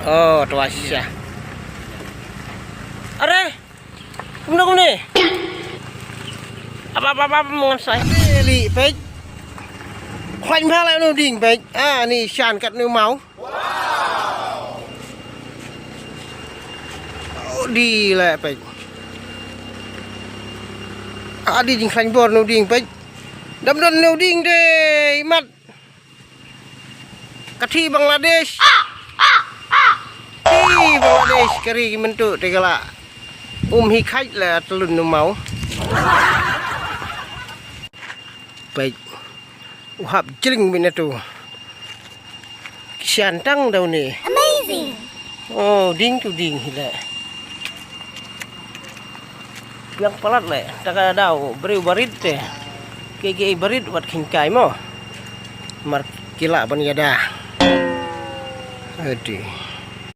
Oh, tuasya. Are, kumna ni. Apa mengasai. Li, baik. Khoanh phá lại nô đình baik. Ni sàn cắt nêu máu. Đi lại baik. Đi jing khoanh bor nô đình baik. Đâm đơn nô đình deh, imat. Kathi Bangladesh. Bangladesh kari bentuk tegala hikai lah telun nu mau. Baik. Uhap jering bina tu. Siantang daun ni. Amazing. Oh, ding tu ding hila. Yang pelat le, tak daun beri barit teh. Kege barit buat kingkai mo. Mar kila ban yada. Aduh.